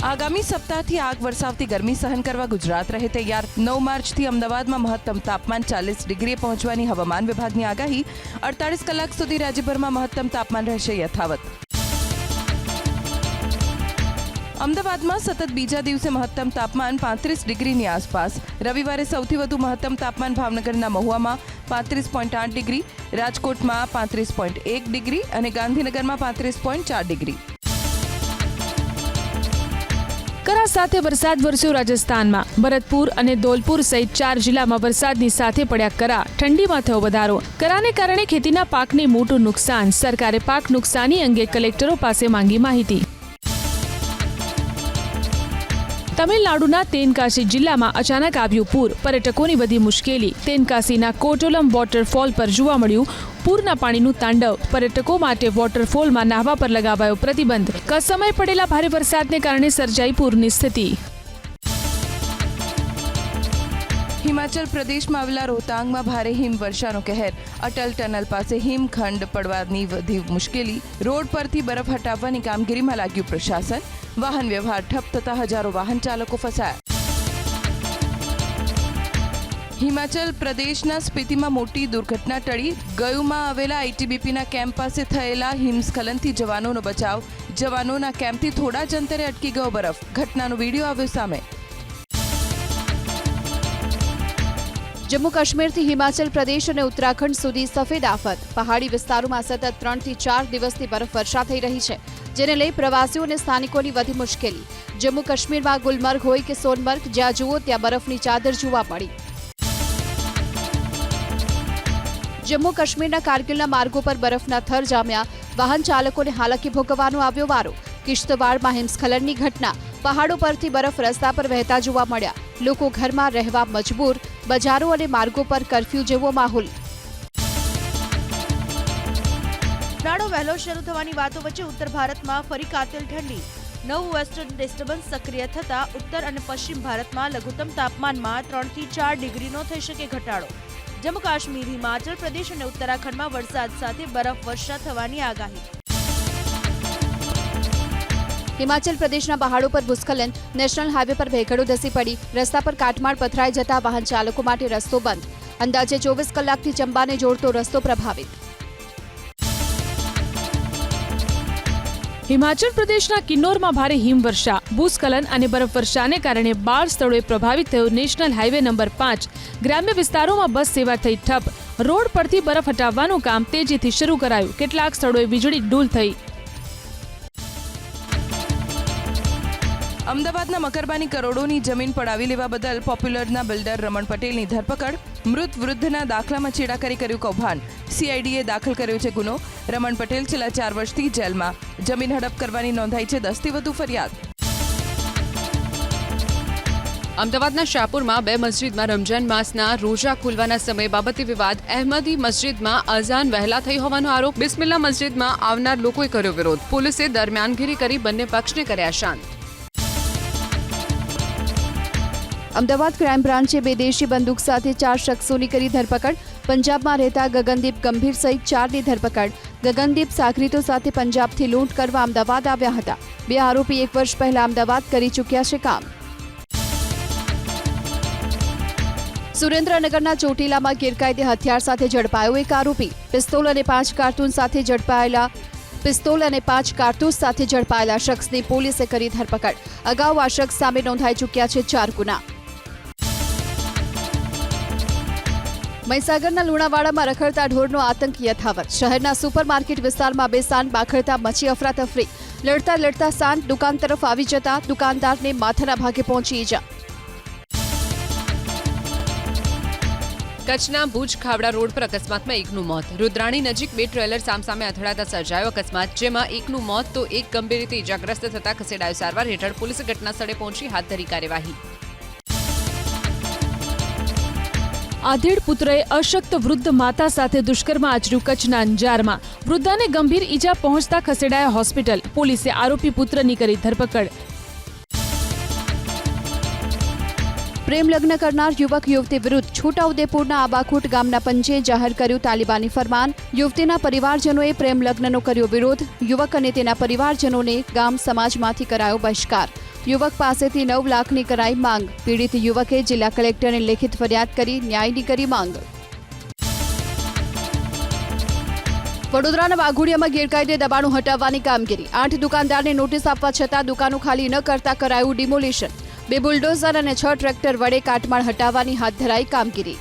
આગામી સપ્તાહથી આગ વરસાવતી ગરમી સહન કરવા ગુજરાત રહે તૈયાર। 9 માર્ચથી અમદાવાદમાં મહત્તમ તાપમાન 40 ડિગ્રીએ પહોંચવાની હવામાન વિભાગની આગાહી। 48 કલાક સુધી રાજ્યભરમાં મહત્તમ તાપમાન રહેશે યથાવત। અમદાવાદમાં સતત બીજા દિવસે મહત્તમ તાપમાન 35 ડિગ્રીની આસપાસ। રવિવારે સૌથી વધુ મહત્તમ તાપમાન ભાવનગરના મહુવામાં 35.8 ડિગ્રી, રાજકોટમાં 35.1 ડિગ્રી અને ગાંધીનગરમાં 35.4 ડિગ્રી। કરા સાથે વરસાદ વરસ્યો રાજસ્થાનમાં। ભરતપુર અને ધોલપુર સહિત 4 જિલ્લામાં વરસાદની સાથે પડ્યા કરા। ઠંડીમાં થયો વધારો। કરાને કારણે ખેતીના પાકને મોટું નુકસાન। સરકારે પાક નુકસાની અંગે કલેક્ટરો પાસે માંગી માહિતી। તમિલનાડુના તેનકાસી જિલ્લામાં અચાનક આવ્યું પૂર। પર્યટકોની વધી મુશ્કેલી। તેનકાસીના કોટોલમ વોટરફોલ પર જોવા મળ્યું પૂરના પાણીનું તાંડવ। પર્યટકો માટે વોટરફોલમાં નાહવા પર લગાવાયો પ્રતિબંધ। કસમયે પડેલા ભારે વરસાદને કારણે સર્જાઈ પૂરની સ્થિતિ। હિમાચલ પ્રદેશમાં આવેલા રોહતાંગમાં ભારે હિમવર્ષાનો કહેર। અટલ ટનલ પાસે હિમખંડ પડવાની વધી મુશ્કેલી। રોડ પરથી બરફ હટાવવાની કામગીરીમાં લાગ્યું પ્રશાસન। વાહન વ્યવહાર ઠપ થતા હજારો વાહન ચાલકો ફસાયા। હિમાચલ પ્રદેશના સ્પીતિમાં મોટી દુર્ઘટના ટળી। ગયુમાં આવેલા આઈટીબીપીના કેમ્પ પાસે થયેલા હિમસ્ખલનથી જવાનોનો બચાવ। જવાનોના કેમ્પથી થોડા જ અંતરે અટકી ગયો બરફ। ઘટનાનો વિડીયો આવ્યો સામે। જમ્મુ કાશ્મીરથી હિમાચલ પ્રદેશ અને ઉત્તરાખંડ સુધી સફેદ આફત। પહાડી વિસ્તારોમાં સતત 3 થી 4 દિવસથી બરફવર્ષા થઈ રહી છે, જેને લઈ પ્રવાસીઓ અને સ્થાનિકોની વધી મુશ્કેલી। જમ્મુ કાશ્મીરમાં ગુલમર્ગ હોય કે સોનમર્ગ, જ્યાં જુઓ ત્યાં બરફની ચાદર જોવા મળી। જમ્મુ કાશ્મીરના કારગિલના માર્ગો પર બરફના થર જામ્યા। વાહન ચાલકોને હાલાકી ભોગવવાનો આવ્યો વારો। કિશ્તવાડમાં હિમસ્ખલનની ઘટના। પહાડો પરથી બરફ રસ્તા પર વહેતા જોવા મળ્યા। લોકો ઘરમાં રહેવા મજબૂર। બજારો અને માર્ગો પર કર્ફ્યુ જેવો માહોલ। ઉનાળો વહેલો શરૂ થવાની વાતો વચ્ચે ઉત્તર ભારતમાં ફરી કાતિલ ઠંડી। નવું વેસ્ટર્ન ડિસ્ટર્બન્સ સક્રિય થતા ઉત્તર અને પશ્ચિમ ભારતમાં લઘુત્તમ તાપમાનમાં 3 થી 4 ડિગ્રીનો થઈ શકે ઘટાડો। જમ્મુ કાશ્મીર, હિમાચલ પ્રદેશ અને ઉત્તરાખંડમાં વરસાદ સાથે બરફવર્ષા થવાની આગાહી। હિમાચલ પ્રદેશના પહાડો પર ભૂસ્ખલન। નેશનલ હાઈવે પર ભેખડો ધસી પડી। રસ્તા પર કાટમાળ પથરાઈ જતા વાહન ચાલકો માટે રસ્તો બંધ। અંદાજે 24 કલાકથી ચંબાને જોડતો રસ્તો પ્રભાવિત। હિમાચલ પ્રદેશના કિન્નોરમાં ભારે હિમવર્ષા। ભૂસ્ખલન અને બરફવર્ષાને કારણે 12 સ્થળોએ પ્રભાવિત થયો નેશનલ હાઈવે નંબર 5। ગ્રામ્ય વિસ્તારોમાં બસ સેવા થઈ ઠપ। રોડ પરથી બરફ હટાવવાનું કામ તેજીથી શરૂ કરાયું। કેટલાક સ્થળોએ વીજળી ડૂલ થઈ। અમદાવાદના મકરબાની કરોડોની જમીન પડાવી લેવા બદલ પોપ્યુલરના બિલ્ડર રમણ પટેલની ધરપકડ। મૃત વૃદ્ધના દાખલામાં છેડાખાની કર્યું કૌભાંડ। સીઆઈડીએ દાખલ કર્યો છે ગુનો। રમણ પટેલ છેલ્લા 4 વર્ષથી જેલમાં। જમીન હડપ કરવાની નોંધાઈ છે 10 થી વધુ ફરિયાદ। અમદાવાદના શાહપુરમાં 2 મસ્જિદમાં રમજાન માસના રોજા ખુલવાના સમય બાબતે વિવાદ। અહેમદી મસ્જિદમાં અઝાન વહેલા થઈ હોવાનો આરોપ। બિસ્મિલ્લા મસ્જિદમાં આવનાર લોકોએ કર્યો વિરોધ। પોલીસે દરમિયાનગીરી કરી બંને પક્ષને કર્યા શાંત। અમદાવાદ ક્રાઇમ બ્રાન્ચે બેદેશી બંદૂક સાથે 4 શખ્સોની કરી ધરપકડ। પંજાબમાં રહેતા ગગનદીપ ગંભીર સહિત 4ની ધરપકડ। ગગનદીપ સાગરીતો સાથે પંજાબથી લૂંટ કરવા અમદાવાદ આવ્યા હતા। 2 આરોપી 1 વર્ષ પહેલા અમદાવાદ કરી ચૂક્યા છે કામ। સુરેન્દ્રનગરના ચોટીલામાં ગેરકાયદે હથિયાર સાથે ઝડપાયો એક આરોપી। પિસ્તોલ અને 5 કારતૂસ સાથે ઝડપાયેલા શખ્સની પોલીસે કરી ધરપકડ। અગાઉ આ શખ્સ સામે નોંધાઈ ચૂક્યા છે 4 ગુના। મહીસાગરના લુણાવાડામાં રખડતા ઢોરનો આતંક યથાવત। શહેરના સુપરમાર્કેટ વિસ્તારમાં 2 સાંઢ બાખડતા મચી અફરાતફરી। લડતા સાંઢ દુકાન તરફ આવી જતા દુકાનદારને માથાના ભાગે પહોંચી ઈજા। કચ્છના ભુજ ખાવડા રોડ પર અકસ્માતમાં 1નું મોત। રુદ્રાણી નજીક 2 ટ્રેલર સામસામે અથડાતા સર્જાયો અકસ્માત, જેમાં 1નું મોત તો 1 ગંભીર રીતે ઇજાગ્રસ્ત થતા ખસેડાયો સારવાર હેઠળ। પોલીસે ઘટના સ્થળે પહોંચી હાથ ધરી કાર્યવાહી। આધેડ પુત્રએ અશક્ત વૃદ્ધ માતા સાથે દુષ્કર્મ આચર્યું કચ્છના અંજારમાં। વૃદ્ધાને ગંભીર ઈજા પહોંચતા ખસેડાયા હોસ્પિટલ। પોલીસે આરોપી પુત્રની કરી ધરપકડ। પ્રેમ લગ્ન કરનાર યુવક યુવતી વિરુદ્ધ છોટાઉદેપુરના આબાખોટ ગામના પંચે જાહેર કર્યું તાલિબાની ફરમાન। યુવતીના પરિવારજનોએ પ્રેમ લગ્નનો કર્યો વિરોધ। યુવક અને તેના પરિવારજનોને ગામ સમાજમાંથી કરાયો બહિષ્કાર। યુવક પાસેથી 9 લાખની કરાઈ માંગ. પીડિત યુવકે જિલ્લા કલેક્ટરને લેખિત ફરિયાદ કરી ન્યાયની કરી માંગ. વડોદરાના વાઘોડિયામાં ગેરકાયદે દબાણો હટાવવાની કામગીરી. 8 દુકાનદારને નોટિસ આપવા છતાં દુકાનો ખાલી ન કરતા કરાયું ડિમોલિશન. 2 બુલડોઝર અને 6 ટ્રેક્ટર વડે કાટમાળ હટાવવાની હાથ ધરાઈ કામગીરી.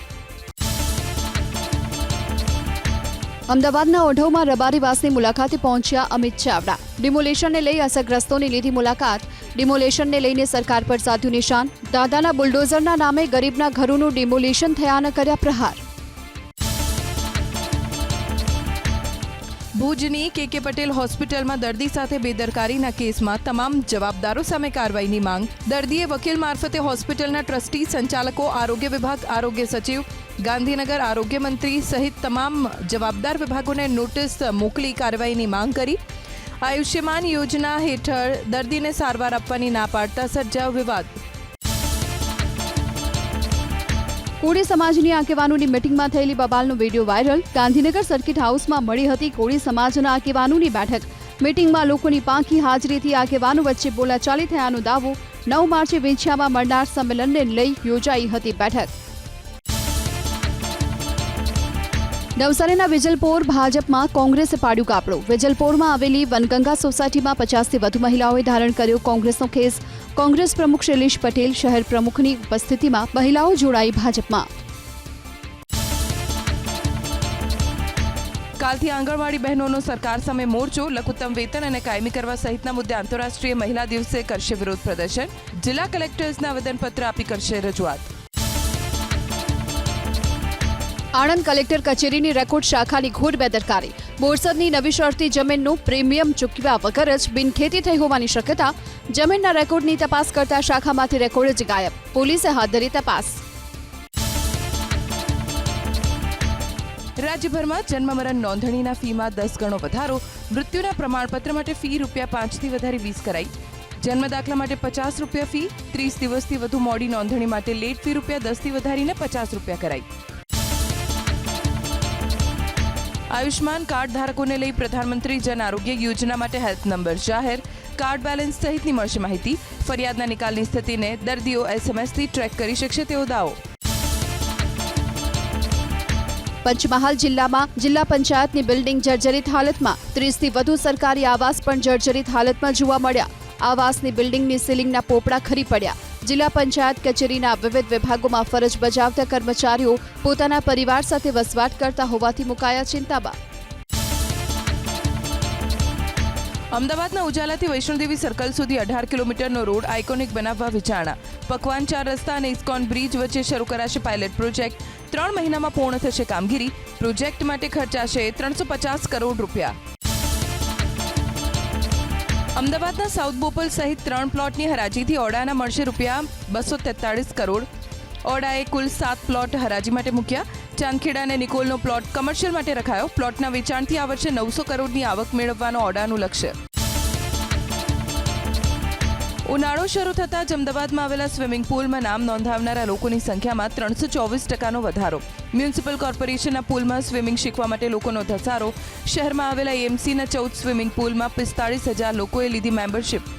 અમદાવાદના ઓઢવમાં રબારીવાસની મુલાકાતે પહોંચ્યા અમિત ચાવડા. ડિમોલેશનને લઈ અસરગ્રસ્તોની લીધી મુલાકાત. ડિમોલેશનને લઈને સરકાર પર સાધ્યું નિશાન. દાદાના બુલડોઝરના નામે ગરીબના ઘરોનું ડિમોલેશન થયાના કર્યા પ્રહાર. ભુજની કે પટેલ હોસ્પિટલમાં દર્દી સાથે બેદરકારીના કેસમાં તમામ જવાબદારો સામે કાર્યવાહીની માંગ. દર્દીએ વકીલ મારફતે હોસ્પિટલના ટ્રસ્ટી, સંચાલકો, આરોગ્ય વિભાગ, આરોગ્ય સચિવ, ગાંધીનગર આરોગ્ય મંત્રી સહિત તમામ જવાબદાર વિભાગોને નોટિસ મોકલી કાર્યવાહીની માંગ કરી. આયુષ્યમાન યોજના હેઠળ દર્દીને સારવાર આપવાની ના પાડતા સર્જાયો વિવાદ. કોળી સમાજની આગેવાનોની મિટિંગમાં થયેલી બબાલનો વિડીયો વાયરલ. ગાંધીનગર સર્કિટ હાઉસમાં મળી હતી કોળી સમાજના આગેવાનોની બેઠક. મિટિંગમાં લોકોની પાંખી હાજરીથી આગેવાનો વચ્ચે બોલાચાલી થયાનો દાવો. 9 માર્ચે વેંછિયામાં મળનાર સંમેલનને લઈ યોજાઈ હતી બેઠક. નવસારીના વિજલપોર ભાજપમાં કોંગ્રેસે પાડ્યું કાપડું. વિજલપોરમાં આવેલી વનગંગા સોસાયટીમાં 50થી વધુ મહિલાઓએ ધારણ કર્યો કોંગ્રેસનો ખેસ. કોંગ્રેસ પ્રમુખ શૈલેષ પટેલ, શહેર પ્રમુખની ઉપસ્થિતિમાં મહિલાઓ જોડાઈ ભાજપમાં. કાલથી આંગણવાડી બહેનોનો સરકાર સામે મોરચો. લઘુત્તમ વેતન અને કાયમી કરવા સહિતના મુદ્દે આંતરરાષ્ટ્રીય મહિલા દિવસે કરશે વિરોધ પ્રદર્શન. જિલ્લા કલેક્ટર્સના આવેદનપત્ર આપી કરશે રજૂઆત. આણંદ કલેક્ટર કચેરીની રેકોર્ડ શાખાની ઘોર બેદરકારી. બોરસદની નવી શરતી જમીનનું પ્રીમિયમ ચૂકવ્યા વગર જ બિનખેતી થઈ હોવાની શક્યતા. જમીનના રેકોર્ડની તપાસ કરતા શાખામાંથી રેકોર્ડ જ ગાયબ. પોલીસે હાથ ધરી તપાસ. રાજ્યભરમાં જન્મ મરણ નોંધણીના ફીમાં 10 ગણો વધારો. મૃત્યુના પ્રમાણપત્ર માટે ફી ₹5થી વધારી 20 કરાઈ. જન્મ દાખલા માટે ₹50 ફી. 30 દિવસથી વધુ મોડી નોંધણી માટે લેટ ફી ₹10થી વધારીને ₹50 કરાઈ. આયુષ્માન કાર્ડ ધારકોને લઈ પ્રધાનમંત્રી જન આરોગ્ય યોજના માટે હેલ્પ નંબર જાહેર. કાર્ડ બેલેન્સ સહિતની મળશે માહિતી. ફરિયાદના નિકાલની સ્થિતિને દર્દીઓ એસએમએસથી ટ્રેક કરી શકશે તેવો દાવો. પંચમહાલ જિલ્લામાં જિલ્લા પંચાયતની બિલ્ડિંગ જર્જરિત હાલતમાં. 30થી વધુ સરકારી આવાસ પણ જર્જરિત હાલતમાં જોવા મળ્યા. આવાસની બિલ્ડિંગની સીલિંગના પોપડા ખરી પડ્યા. જિલ્લા પંચાયત કચેરીના વિવિધ વિભાગોમાં ફરજ બજાવતા કર્મચારીઓ પોતાના પરિવાર સાથે વસવાટ કરતા હોવાથી મુકાયા ચિંતામાં. અમદાવાદના ઉજાલાથી વૈષ્ણોદેવી સર્કલ સુધી 18 કિલોમીટરનો રોડ આઇકોનિક બનાવવા વિચારણા. પકવાન 4 રસ્તા અને ઇસ્કોન બ્રિજ વચ્ચે શરૂ કરાશે પાયલટ પ્રોજેક્ટ. 3 મહિનામાં પૂર્ણ થશે કામગીરી. પ્રોજેક્ટ માટે ખર્ચાશે ₹350 કરોડ. અમદાવાદના સાઉથ બોપલ સહિત 3 પ્લોટની હરાજીથી ઓડાના મળશે ₹243 કરોડ. ઓડાએ કુલ 7 પ્લોટ હરાજી માટે મૂક્યા. ચાંદખેડા અને નિકોલનો પ્લોટ કમર્શિયલ માટે રખાયો. પ્લોટના વેચાણથી આ વર્ષે 900 કરોડની આવક મેળવવાનો ઓડાનું લક્ષ્ય. ઉનાળો શરૂ થતાં જ અમદાવાદમાં આવેલા સ્વિમિંગ પુલમાં નામ નોંધાવનારા લોકોની સંખ્યામાં 324% વધારો. મ્યુનિસિપલ કોર્પોરેશનના પુલમાં સ્વિમિંગ શીખવા માટે લોકોનો ધસારો. શહેરમાં આવેલા એએમસીના 14 સ્વિમિંગ પુલમાં 45,000 લોકોએ લીધી મેમ્બરશીપ.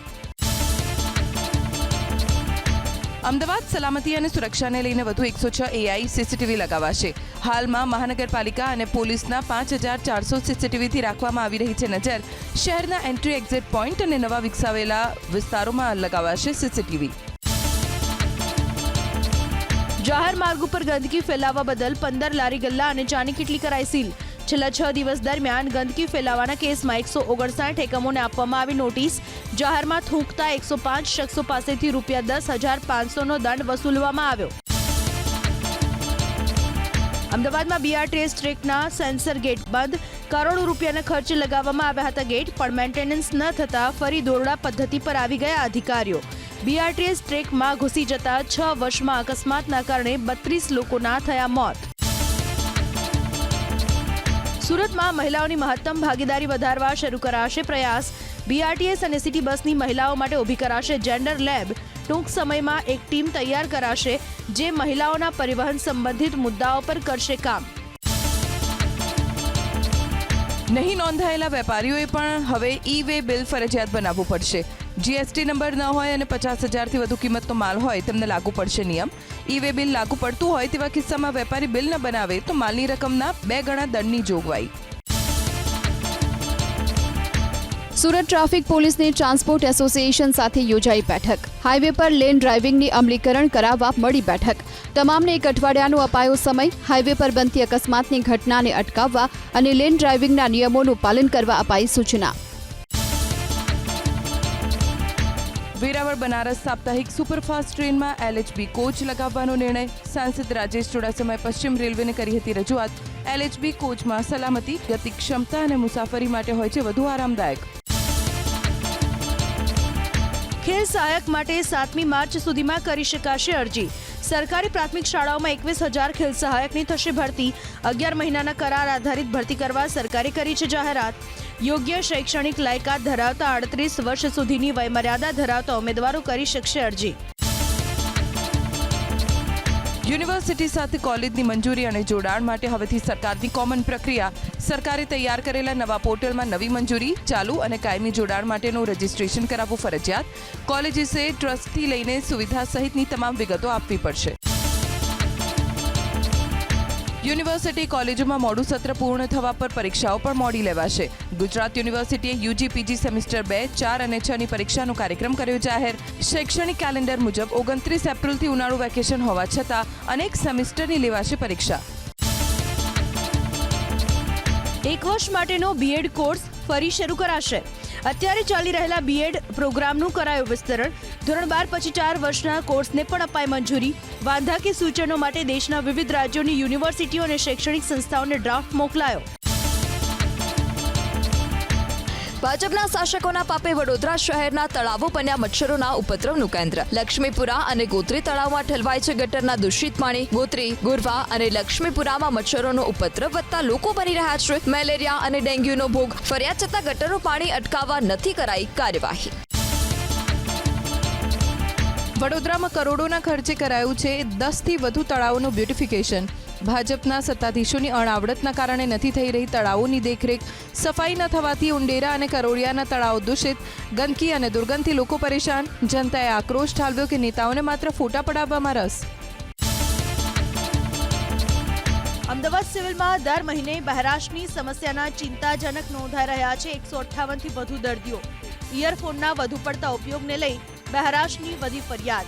અમદાવાદ સલામતી અને સુરક્ષાને લઈને વધુ 106 AI સીસીટીવી લગાવાશે. હાલમાં મહાનગરપાલિકા અને પોલીસના 5,400 સીસીટીવીથી રાખવામાં આવી રહી છે નજર. શહેરના એન્ટ્રી એક્ઝિટ પોઈન્ટ અને નવા વિકસાવેલા વિસ્તારોમાં લગાવાશે સીસીટીવી. જાહેર માર્ગ ઉપર ગંદકી ફેલાવવા બદલ 15 લારી ગલ્લા અને ચાની કીટલી કરાઈ સીલ. છેલ્લા 6 દિવસ દરમિયાન ગંદકી ફેલાવાના કેસમાં 159 એકમોને આપવામાં આવી નોટિસ. જાહેરમાં થૂંકતા 105 શખ્સો પાસેથી ₹10,500નો દંડ વસૂલવામાં આવ્યો. અમદાવાદમાં બીઆરટીએસ ટ્રેકના સેન્સર ગેટ બંધ. કરોડો રૂપિયાના ખર્ચે લગાવવામાં આવ્યા હતા ગેટ, પણ મેન્ટેનન્સ ન થતા ફરી દોરડા પદ્ધતિ પર આવી ગયા અધિકારીઓ. બીઆરટીએસ ટ્રેકમાં ઘૂસી જતા 6 વર્ષમાં અકસ્માતના કારણે 32 લોકોના થયા મોત. સુરતમાં મહિલાઓની મહત્તમ ભાગીદારી વધારવા શરૂ કરાશે પ્રયાસ. બીઆરટીએસ અને સિટી બસની મહિલાઓ માટે ઊભી કરાશે જેન્ડર લેબ. ટૂંક સમયમાં એક ટીમ તૈયાર કરાશે જે મહિલાઓના પરિવહન સંબંધિત મુદ્દાઓ પર કરશે કામ. નહીં નોંધાયેલા વેપારીઓએ પણ હવે ઈ-વે બિલ ફરજિયાત બનાવવું પડશે. જીએસટી નંબર ન હોય અને 50,000થી વધુ કિંમતનો માલ હોય તેમને લાગુ પડશે નિયમ. ઈ-વે બિલ લાગુ પડતું હોય તેવા કિસ્સામાં વેપારી બિલ ન બનાવે તો માલની રકમના 2 ગણા દંડની જોગવાઈ. સુરત ટ્રાફિક પોલીસની ટ્રાન્સપોર્ટ એસોસિએશન સાથે યોજાઈ બેઠક. હાઈવે પર લેન ડ્રાઇવિંગની અમલીકરણ કરાવવા મળી બેઠક. તમામને 1 અઠવાડિયાનો અપાયો સમય. હાઈવે પર બનતી અકસ્માતની ઘટનાને અટકાવવા અને લેન ડ્રાઇવિંગના નિયમોનું પાલન કરવા અપાઈ સૂચના. વેરાવળ બનારસ સાપ્તાહિક સુપરફાસ્ટ ટ્રેનમાં LHB કોચ લગાવવાનો નિર્ણય. સાંસદ રાજેશ ચુડાસમાએ પશ્ચિમ રેલવેને કરી હતી રજૂઆત. LHB કોચમાં સલામતી, ગતિ ક્ષમતા અને મુસાફરી માટે હોય છે વધુ આરામદાયક. ખેલ સહાયક માટે 7મી માર્ચ સુધીમાં કરી શકાશે અરજી. સરકારી પ્રાથમિક શાળાઓમાં 21,000 ખેલ સહાયકની થશે ભરતી. 11 મહિનાના કરાર આધારિત ભરતી કરવા સરકારે કરી છે જાહેરાત. યોગ્ય શૈક્ષણિક લાયકાત ધરાવતા 38 વર્ષ સુધીની વયમર્યાદા ધરાવતા ઉમેદવારો કરી શકશે અરજી. યુનિવર્સિટી સાથે કોલેજની મંજૂરી અને જોડાણ માટે હવેથી સરકારની કોમન પ્રક્રિયા. સરકારે તૈયાર કરેલા નવા પોર્ટલમાં નવી મંજૂરી, ચાલુ અને કાયમી જોડાણ માટેનું રજિસ્ટ્રેશન કરાવવું ફરજિયાત. કોલેજીસે ટ્રસ્ટથી લઈને સુવિધા સહિતની તમામ વિગતો આપવી પડશે. યુનિવર્સિટી કોલેજોમાં મોડું સત્ર પૂર્ણ થવા પર પરીક્ષાઓ પણ મોડી લેવાશે. ગુજરાત યુનિવર્સિટીએ UG PG સેમિસ્ટર 2, 4 અને 6ની પરીક્ષાનો કાર્યક્રમ કર્યો જાહેર. શૈક્ષણિક કેલેન્ડર મુજબ 29 એપ્રિલથી ઉનાળુ વેકેશન હોવા છતાં અનેક સેમિસ્ટરની લેવાશે પરીક્ષા. 1 વર્ષ માટેનો B.Ed કોર્સ ફરી શરૂ કરાશે. અત્યારે ચાલી રહેલા B.Ed પ્રોગ્રામનું કરાયું વિસ્તરણ. ધોરણ 12 પછી 4 વર્ષના કોર્સને પણ અપાઈ મંજૂરી. વાંધા કે સૂચનો માટે દેશના વિવિધ રાજ્યોની યુનિવર્સિટીઓ અને શૈક્ષણિક સંસ્થાઓને ડ્રાફ્ટ મોકલાયો. ભાજપના શાસકોના પાપે વડોદરા શહેરના તળાવો બન્યા મચ્છરોના ઉપદ્રવનું કેન્દ્ર. લક્ષ્મીપુરા અને ગોત્રી તળાવમાં ઠલવાય છે ગટરના દૂષિત પાણી. ગોત્રી, ગુરવા અને લક્ષ્મીપુરામાં મચ્છરોનો ઉપદ્રવ વધતા લોકો બની રહ્યા છે મેલેરિયા અને ડેન્ગ્યુનો ભોગ. ફરિયાદ છતાં ગટરનું પાણી અટકાવવા નથી કરાઈ કાર્યવાહી. વડોદરામાં કરોડોના ખર્ચે કરાયું છે 10થી વધુ તળાવોનું બ્યુટિફિકેશન. ભાજપના સત્તાધીશોની અણાવડતના કારણે નથી થઈ રહી તળાવોની દેખરેખ. સફાઈ ન થવાથી ઉંડેરા અને કરોડિયાના તળાવો દૂષિત. ગંદકી અને દુર્ગંધથી લોકો પરેશાન. જનતાએ આક્રોશ ઠાલવ્યો કે નેતાઓને માત્ર ફોટા પડાવવામાં રસ. અમદાવાદ સિવિલમાં દર મહિને બહેરાશની સમસ્યાના ચિંતાજનક નોંધાઈ રહ્યા છે 158થી વધુ દર્દીઓ. ઇયરફોનના વધુ પડતા ઉપયોગને લઈ બહેરાશની વધી ફરિયાદ.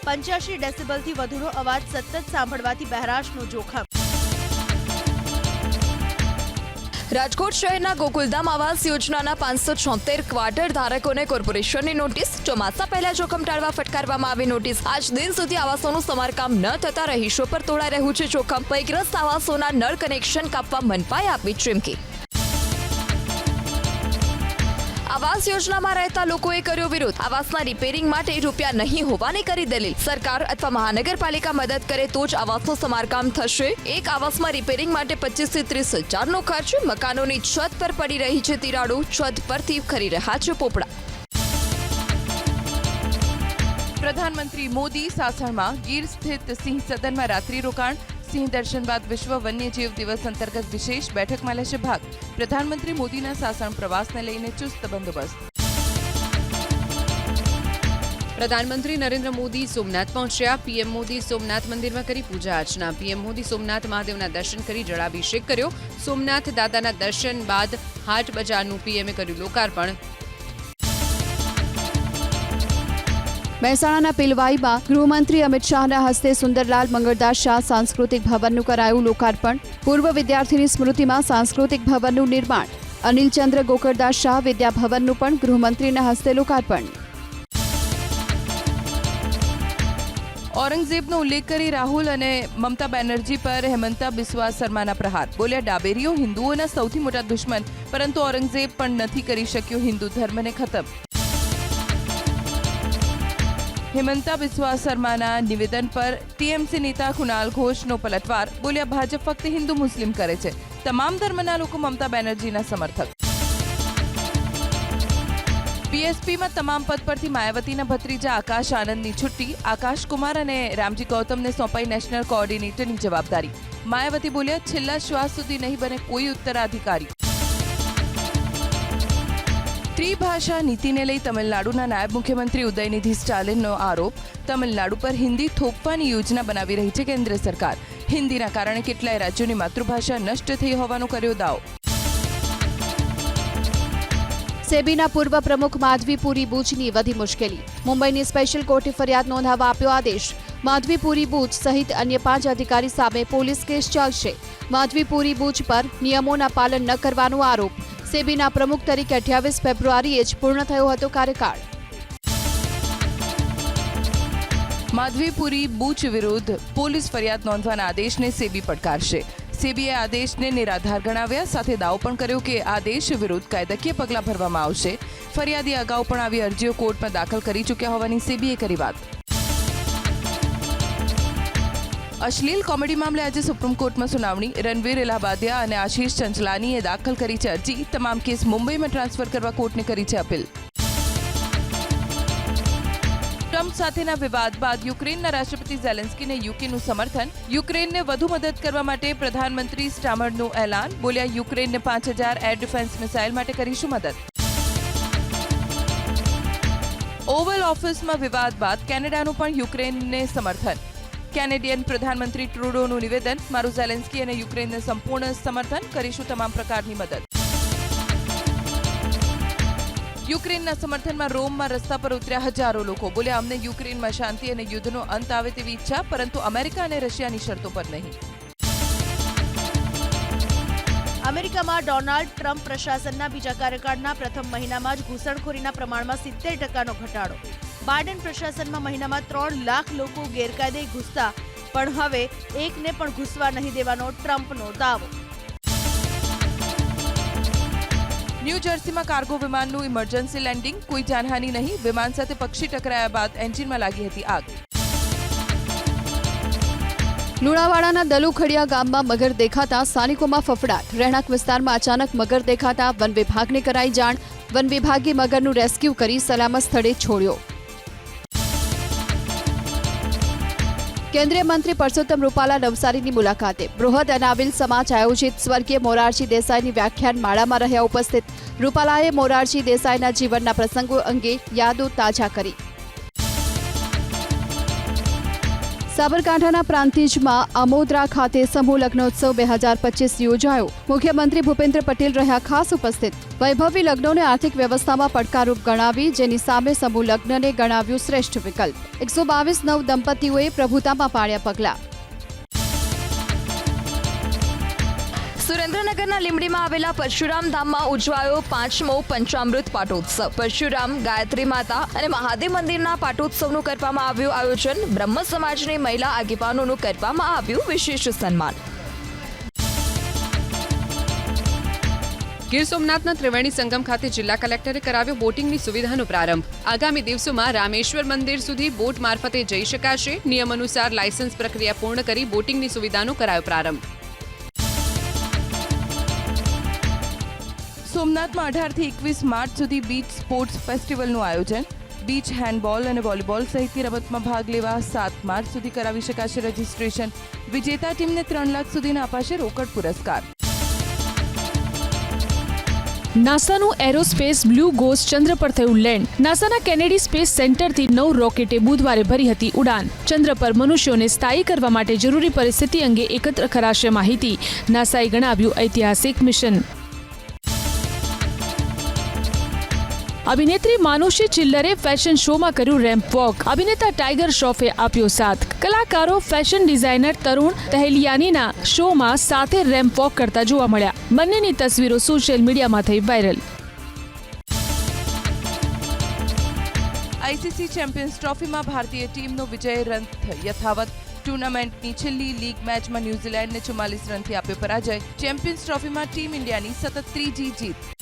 85 ડેસિબલથી વધુનો અવાજ સતત સાંભળવાથી બહેરાશનું જોખમ. રાજકોટ શહેરના ગોકુલધામ આવાસ યોજનાના 576 ક્વાર્ટર ધારકોને કોર્પોરેશનની નોટિસ. ચોમાસા પહેલા જોખમ ટાળવા ફટકારવામાં આવી નોટિસ. આજ દિન સુધી આવાસોનું સમારકામ ન થતા રહીશો પર તોડાઈ રહ્યું છે જોખમ. ભયગ્રસ્ત આવાસોના નળ કનેક્શન કાપવા મનપાએ આપી ચીમકી. આવાસ યોજનામાં રહેતા લોકોએ કર્યો વિરોધ. આવાસના રિપેરિંગ માટે રૂપિયા નહીં હોવાની કરી દલીલ. સરકાર અથવા મહાનગરપાલિકા મદદ કરે તો જ આવાસનું સમારકામ થશે. એક આવાસમાં રિપેરિંગ માટે 25 થી 30 હજારનો ખર્ચ. મકાનોની છત પર પડી રહી છે તિરાડો. છત પરથી ખરી રહ્યા છે પોપડા. પ્રધાનમંત્રી મોદી સાસણમાં ગીર સ્થિત સિંહ સદનમાં રાત્રિ રોકાણ. સિંહ દર્શન બાદ વિશ્વ વન્યજીવ દિવસ અંતર્ગત વિશેષ બેઠકમાં લેશે ભાગ. પ્રધાનમંત્રી મોદીના સાસણ પ્રવાસને લઈને ચુસ્ત બંદોબસ્ત. પ્રધાનમંત્રી નરેન્દ્ર મોદી સોમનાથ પહોંચ્યા. PM મોદી સોમનાથ મંદિરમાં કરી પૂજા અર્ચના. PM મોદી સોમનાથ મહાદેવના દર્શન કરી જળાભિષેક કર્યો. સોમનાથ દાદાના દર્શન બાદ હાટ બજારનું PMએ કર્યું લોકાર્પણ. મહેસાણાના પિલવાઈમાં ગૃહમંત્રી અમિત શાહના હસ્તે સુંદરલાલ મંગળદાસ શાહ સાંસ્કૃતિક ભવનનું કરાયું લોકાર્પણ. પૂર્વ વિદ્યાર્થીની સ્મૃતિમાં સાંસ્કૃતિક ભવનનું નિર્માણ. અનિલચંદ્ર ગોકળદાસ શાહ વિદ્યાભવનનું પણ ગૃહમંત્રીના હસ્તે લોકાર્પણ. ઔરંગઝેબનો ઉલ્લેખ કરી રાહુલ અને મમતા બેનર્જી પર હેમંતા બિસ્વા શર્માના પ્રહાર. બોલ્યા ડાબેરીઓ હિન્દુઓના સૌથી મોટા દુશ્મન, પરંતુ ઔરંગઝેબ પણ નથી કરી શક્યો હિન્દુ ધર્મને ખતમ. હેમંતા બિસ્વા શર્માના નિવેદન પર TMC નેતા કુણાલ ઘોષનો પલટવાર. બોલ્યા ભાજપ ફક્ત હિન્દુ મુસ્લિમ કરે છે, તમામ ધર્મના લોકો મમતા બેનર્જીના સમર્થક. BSPમાં તમામ પદ પરથી માયાવતીના ભત્રીજા આકાશ આનંદની છુટ્ટી. આકાશ કુમાર અને રામજી ગૌતમને સોંપાઈ નેશનલ કોઓર્ડિનેટરની જવાબદારી. માયાવતી બોલ્યા છેલ્લા શ્વાસ સુધી નહીં બને કોઈ ઉત્તરાધિકારી. ત્રિભાષા નીતિને લઈ તમિલનાડુના નાયબ મુખ્યમંત્રી ઉદયનિધિ સ્ટાલિનનો આરોપ, તમિલનાડુ પર હિન્દી થોપવાની યોજના બનાવી રહી છે કેન્દ્ર સરકાર. હિન્દીના કારણે કેટલાય રાજ્યોની માતૃભાષા નષ્ટ થઈ હોવાનો કર્યો દાવો. સેબીના પૂર્વ પ્રમુખ માધવી પુરી બુચની વધી મુશ્કેલી. મુંબઈની સ્પેશિયલ કોર્ટે ફરિયાદ નોંધાવવા આપ્યો આદેશ. માધવી પુરી બુચ સહિત અન્ય 5 અધિકારી સામે પોલીસ કેસ ચાલશે. માધવી પુરી બુચ પર નિયમોના પાલન ન કરવાનો આરોપ. સેબીના પ્રમુખ તરીકે 28 ફેબ્રુઆરીએ જ પૂર્ણ થયો હતો કાર્યકાળ. માધવી પુરી બુચ વિરુદ્ધ પોલીસ ફરિયાદ નોંધવાના આદેશને સેબી પડકારશે. સેબીએ આદેશને નિરાધાર ગણાવ્યા, સાથે દાવો પણ કર્યો કે આદેશ વિરુદ્ધ કાયદાકીય પગલાં ભરવામાં આવશે. ફરિયાદી અગાઉ પણ આવી અરજીઓ કોર્ટમાં દાખલ કરી ચૂક્યા હોવાની સેબીએ કરી વાત. અશ્લીલ કોમેડી મામલે આજે સુપ્રીમ કોર્ટમાં સુનાવણી. રણવીર ઇલાહાબાદિયા અને આશીષ ચંચલાનીએ દાખલ કરી છે અરજી. તમામ કેસ મુંબઈમાં ટ્રાન્સફર કરવા કોર્ટને કરી છે અપીલ. ટ્રમ્પ સાથેના વિવાદ બાદ યુક્રેનના રાષ્ટ્રપતિ ઝેલેન્સ્કીને યુકેનું સમર્થન. યુક્રેનને વધુ મદદ કરવા માટે પ્રધાનમંત્રી સ્ટામરનું એલાન. બોલ્યા, યુક્રેનને 5000 એર ડિફેન્સ મિસાઇલ માટે કરીશું મદદ. ઓવલ ઓફિસમાં વિવાદ બાદ કેનેડાનું પણ યુક્રેનને સમર્થન. કેનેડિયન પ્રધાનમંત્રી ટ્રુડોનું નિવેદન, મારું ઝેલેન્સ્કી અને યુક્રેનને સંપૂર્ણ સમર્થન, કરીશું તમામ પ્રકારની મદદ. યુક્રેનના સમર્થનમાં રોમમાં રસ્તા પર ઉતર્યા હજારો લોકો. બોલ્યા, અમને યુક્રેનમાં શાંતિ અને યુદ્ધનો અંત આવે તેવી ઈચ્છા, પરંતુ અમેરિકા અને રશિયાની શરતો પર નહીં. અમેરિકામાં ડોનાલ્ડ ટ્રમ્પ પ્રશાસનના બીજા કાર્યકાળના પ્રથમ મહિનામાં જ ઘૂસણખોરીના પ્રમાણમાં 70% ઘટાડો. બાઇડન પ્રશાસનમાં મહિનામાં 3 લાખ લોકો ગેરકાયદે ઘૂસતા, પણ હવે એકને પણ ઘૂસવા નહીં દેવાનો ટ્રમ્પનો દાવો. ન્યૂ જર્સીમાં કાર્ગો વિમાનનું ઇમરજન્સી લેન્ડિંગ, કોઈ જાનહાનિ નહીં. વિમાન સાથે પક્ષી ટકરાયા બાદ એન્જિનમાં લાગી હતી આગ. લુણાવાડાના દલુખડિયા ગામમાં મગર દેખાતા સ્થાનિકોમાં ફફડાટ. રહેણાંક વિસ્તારમાં અચાનક મગર દેખાતા વન વિભાગને કરાઈ જાણ. વન વિભાગે મગરનું રેસ્ક્યુ કરી સલામત સ્થળે છોડ્યો. કેન્દ્રીય મંત્રી પરસોત્તમ રૂપાલા નવસારીની મુલાકાતે. બૃહદ અનાવિલ સમાજ આયોજિત સ્વર્ગીય મોરારજી દેસાઈની વ્યાખ્યાન માળામાં રહ્યા ઉપસ્થિત. રૂપાલાએ મોરારજી દેસાઈના જીવનના પ્રસંગો અંગે યાદો તાજા કરી. સાબરકાંઠાના પ્રાંતિજમાં અમોદરા ખાતે સમૂહ લગ્નોત્સવ 2025 યોજાયો. મુખ્યમંત્રી ભૂપેન્દ્ર પટેલ રહ્યા ખાસ ઉપસ્થિત. વૈભવી લગ્નોને આર્થિક વ્યવસ્થામાં પડકારરૂપ ગણાવી, જેની સામે સમૂહ લગ્નને ગણાવ્યું શ્રેષ્ઠ વિકલ્પ. 122 નવ દંપતીઓએ પ્રભુતામાં પાડ્યા પગલાં. સુરેન્દ્રનગરના લીંબડીમાં આવેલા પરશુરામ ધામમાં ઉજવાયો 5મો પંચામૃત પાટોત્સવ. પરશુરામ, ગાયત્રી માતા અને મહાદેવ મંદિરના પાટોત્સવનું કરવામાં આવ્યું આયોજન. બ્રહ્મ સમાજની મહિલા આગેવાનોનું કરવામાં આવ્યું વિશેષ સન્માન. ગીર સોમનાથના ત્રિવેણી સંગમ ખાતે જિલ્લા કલેક્ટરે કરાવ્યો બોટિંગની સુવિધાનો પ્રારંભ. આગામી દિવસોમાં રામેશ્વર મંદિર સુધી બોટ મારફતે જઈ શકાશે. નિયમ અનુસાર લાયસન્સ પ્રક્રિયા પૂર્ણ કરી બોટિંગની સુવિધાનો કરાયો પ્રારંભ. સોમનાથમાં 18 થી 21 માર્ચ સુધી બીચ સ્પોર્ટ્સ ફેસ્ટિવલનું આયોજન. બીચ હેન્ડબોલ અને વોલીબોલ સહિતની રમતમાં ભાગ લેવા 7 માર્ચ સુધી કરાવી શકાશે રજીસ્ટ્રેશન. વિજેતા ટીમને 3 લાખ સુધીના અપાશે રોકડ પુરસ્કાર. નાસાનું એરોસ્પેસ બ્લુ ગોસ્ટ ચંદ્ર પર થયું લેન્ડ. નાસાના કેનેડી સ્પેસ સેન્ટરથી 9 રોકેટે બુધવારે ભરી હતી ઉડાન. ચંદ્ર પર મનુષ્યોને સ્થાયી કરવા માટે જરૂરી પરિસ્થિતિ અંગે એકત્ર કરાશે માહિતી. નાસાએ ગણાવ્યું ઐતિહાસિક મિશન. અભિનેત્રી માનુષી ચિલ્લરે ફેશન શોમાં કર્યું રેમ્પ વોક. અભિનેતા ટાઈગર શ્રોફે આપ્યો સાથ. કલાકારો ફેશન ડિઝાઇનર તરુણ તહેલિયાનીના શોમાં સાથે રેમ્પ વોક કરતા જોવા મળ્યા. બંનેની તસવીરો સોશિયલ મીડિયામાં થઈ વાયરલ. આઈસીસી ચેમ્પિયન્સ ટ્રોફીમાં ભારતીય ટીમનો વિજય રન યથાવત. ટુર્નામેન્ટની છેલ્લી લીગ મેચમાં ન્યૂઝીલેન્ડને 44 રનથી આપ્યો પરાજય. ચેમ્પિયન્સ ટ્રોફીમાં ટીમ ઇન્ડિયાની સતત 3જી જીત.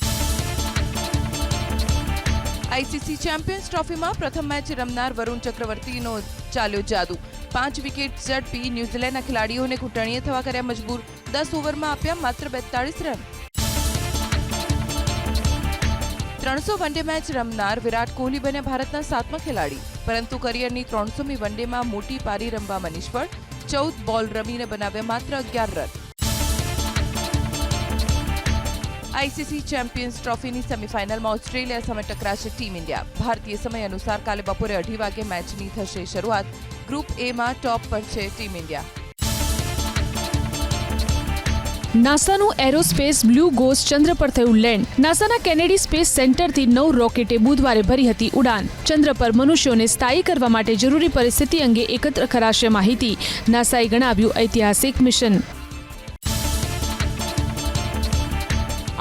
આઈસીસી ચેમ્પિયન્સ ટ્રોફીમાં પ્રથમ મેચ રમનાર વરુણ ચક્રવર્તીનો ચાલ્યો જાદુ. 5 વિકેટ ઝડપી ન્યૂઝીલેન્ડના ખેલાડીઓને ઘૂંટણીએ થવા કર્યા મજબૂર. 10 ઓવરમાં આપ્યા માત્ર 42 run. 300 one day match રમનાર Virat Kohli બન્યા ભારતના 7મા ખેલાડી. પરંતુ કરિયરની 300મી વનડેમાં મોટી પારી રમવામાં નિષ્ફળ. 14 બોલ રમીને બનાવ્યા માત્ર 11 રન. આઈસીસી ચેમ્પિયન્સ ટ્રોફીની સેમીફાઇનલમાં ઓસ્ટ્રેલિયા સામે ટકરાશે ટીમ ઇન્ડિયા. ભારતીય સમય અનુસાર કાલે બપોરે 2:30 વાગે મેચની થશે શરૂઆત. ગ્રુપ એમાં ટોપ પર છે ટીમ ઇન્ડિયા. નાસાનું એરોસ્પેસ બ્લુ ગોસ્ટ ચંદ્ર પર થયું લેન્ડ. નાસાના કેનેડી સ્પેસ સેન્ટરથી 9 રોકેટે બુધવારે ભરી હતી ઉડાન. ચંદ્ર પર મનુષ્યોને સ્થાયી કરવા માટે જરૂરી પરિસ્થિતિ અંગે એકત્ર કરાશે માહિતી. નાસાએ ગણાવ્યું ઐતિહાસિક મિશન.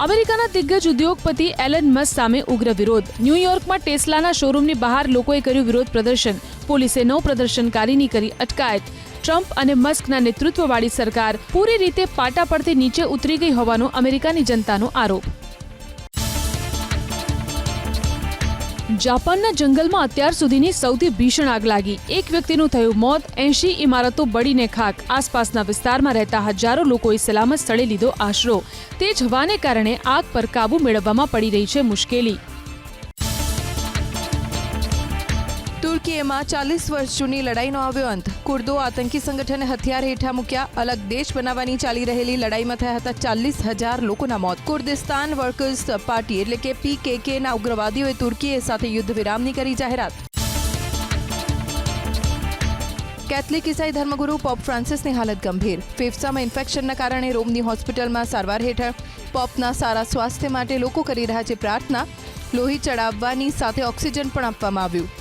અમેરિકાના દિગ્ગજ ઉદ્યોગપતિ એલન મસ્ક સામે ઉગ્ર વિરોધ. ન્યૂયોર્કમાં ટેસ્લાના શોરૂમની બહાર લોકોએ કર્યું વિરોધ પ્રદર્શન. પોલીસે 9 પ્રદર્શનકારીની કરી અટકાયત. ટ્રમ્પ અને મસ્કના નેતૃત્વવાળી સરકાર પૂરી રીતે પાટા પરથી નીચે ઉતરી ગઈ હોવાનો અમેરિકાની જનતાનો આરોપ. જાપાનના જંગલમાં અત્યાર સુધીની સૌથી ભીષણ આગ લાગી. એક વ્યક્તિનું થયું મોત, 80 ઇમારતો બળીને ખાક. આસપાસના વિસ્તારમાં રહેતા હજારો લોકોએ સલામત સ્થળે લીધો આશરો. તેજ હવાને કારણે આગ પર કાબુ મેળવવામાં પડી રહી છે મુશ્કેલી. તુર્કીમાં 40 વર્ષ જૂની લડાઈનો આવ્યો અંત. કુર્દો આતંકી સંગઠને હથિયાર હેઠા મૂક્યા. અલગ દેશ બનાવવાની ચાલી રહેલી લડાઈમાં થયા હતા 40,000 લોકોના મોત. કુર્દિસ્તાન વર્કર્સ પાર્ટી એટલે કે PKKના ઉગ્રવાદીઓએ તુર્કી સાથે યુદ્ધ વિરામની કરી જાહેરાત. કેથલિક ઈસાઈ ધર્મગુરુ પોપ ફ્રાન્સિસની હાલત ગંભીર. ફેફસામાં ઇન્ફેક્શનના કારણે રોમની હોસ્પિટલમાં સારવાર હેઠળ. પોપના સારા સ્વાસ્થ્ય માટે લોકો કરી રહ્યા છે પ્રાર્થના. લોહી ચડાવવાની સાથે ઓક્સિજન પણ આપવામાં આવ્યું.